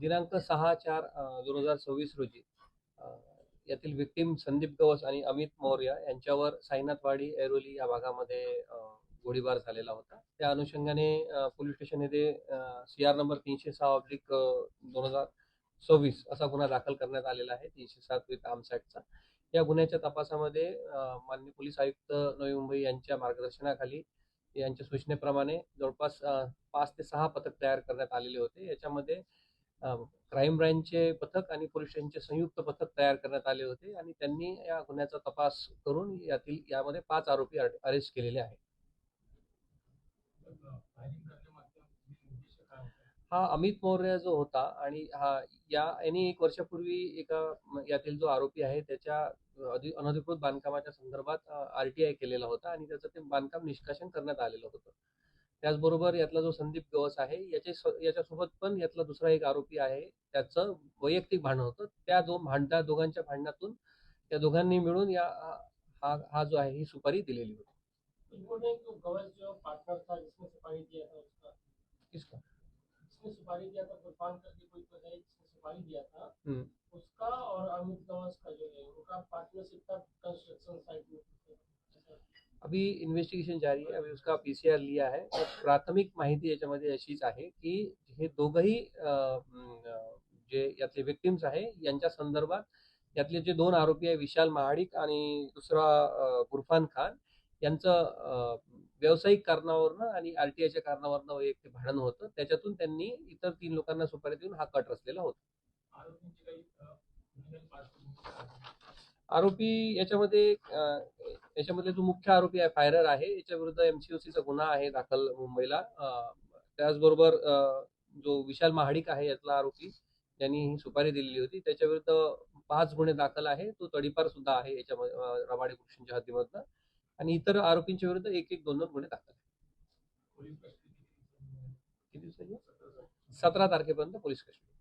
दिनांक 6/4/2026 रोजी अ, यातील विक्टिम संदीप गवस आणि अमित मौर्य यांच्यावर साईनाथवाडी ऐरोली या भागामध्ये गोळीबार झालेला होता. त्या अनुषंगाने पोलीस स्टेशन येथे CR नंबर 306/2026 असा गुन्हा दाखल करण्यात आलेला आहे, 307 विथ आर्म्स ॲक्टचा. या गुन्ह्याच्या तपासामध्ये माननीय पोलीस आयुक्त नवी मुंबई यांच्या मार्गदर्शनाखाली यांच्या सूचनेप्रमाणे जवळपास 5 ते 6 पथक तयार करण्यात आलेले होते. याच्यामध्ये क्राईम ब्रँचचे पथक आणि पोलीस स्टेशनचे संयुक्त पथक तयार करण्यात आले होते आणि त्यांनी या गुन्ह्याचा तपास करून यामध्ये 5 आरोपी अरेस्ट केलेले आहेत. हा अमित मौर्य जो होता आणि यांनी 1 वर्षापूर्वी यातील जो आरोपी आहे त्याच्या अनधिकृत बांधकामाच्या संदर्भात RTI केलेला होता आणि त्याचं ते बांधकाम निष्कासन करण्यात आलेलं होतं. त्याचबरोबर यातला जो संदीप गवस आहे याच्यासोबत पण यातला दुसरा एक आरोपी आहे, त्याचं वैयक्तिक भांडण होतं. त्या दोघांच्या भांडणातून त्या दोघांनी मिळून हा जो आहे ही सुपारी दिलेली होती. किसका जिसने सुपारी दिया था, गुरफान करके कोई तो है जिसने सुपारी दिया था, उसका और अमित गवस का जो है उनका पार्टनरशिप था कंस्ट्रक्शन साइट में। अभी इन्व्हेस्टिगेशन जारी आहे. अभी उसका PCR लिया है. तर प्राथमिक माहिती याच्यामध्ये अशीच आहे की हे दोघंही जे यातले विक्टिम्स आहे यांच्या संदर्भात यातले जे 2 आरोपी आहे विशाल महाडिक आणि दुसरा गुरफान खान यांचं व्यावसायिक कारणावरनं आणि RTIच्या कारणावरनं वैयक्तिक भांडण होतं. त्याच्यातून त्यांनी इतर 3 लोकांना सुपारी देऊन हा कट रचलेला होता. आरोपी याच्यामध्ये जो मुख्य आरोपी आहे फायरर आहे, याच्या विरुद्ध MCOCचा गुन्हा आहे दाखल मुंबईला. त्याचबरोबर जो विशाल महाडिक आहे यातला आरोपी ज्यांनी ही सुपारी दिलेली होती त्याच्या विरुद्ध 5 गुन्हे दाखल आहे. तो तडीपार सुद्धा आहे याच्यामध्ये रबाडी कृष्णच्या हद्दीमधनं आणि इतर आरोपींच्या विरुद्ध 1-1, 2-2 गुन्हे दाखल आहेत. किती दिवसाचे? 17 तारखेपर्यंत पोलीस कस्टडी.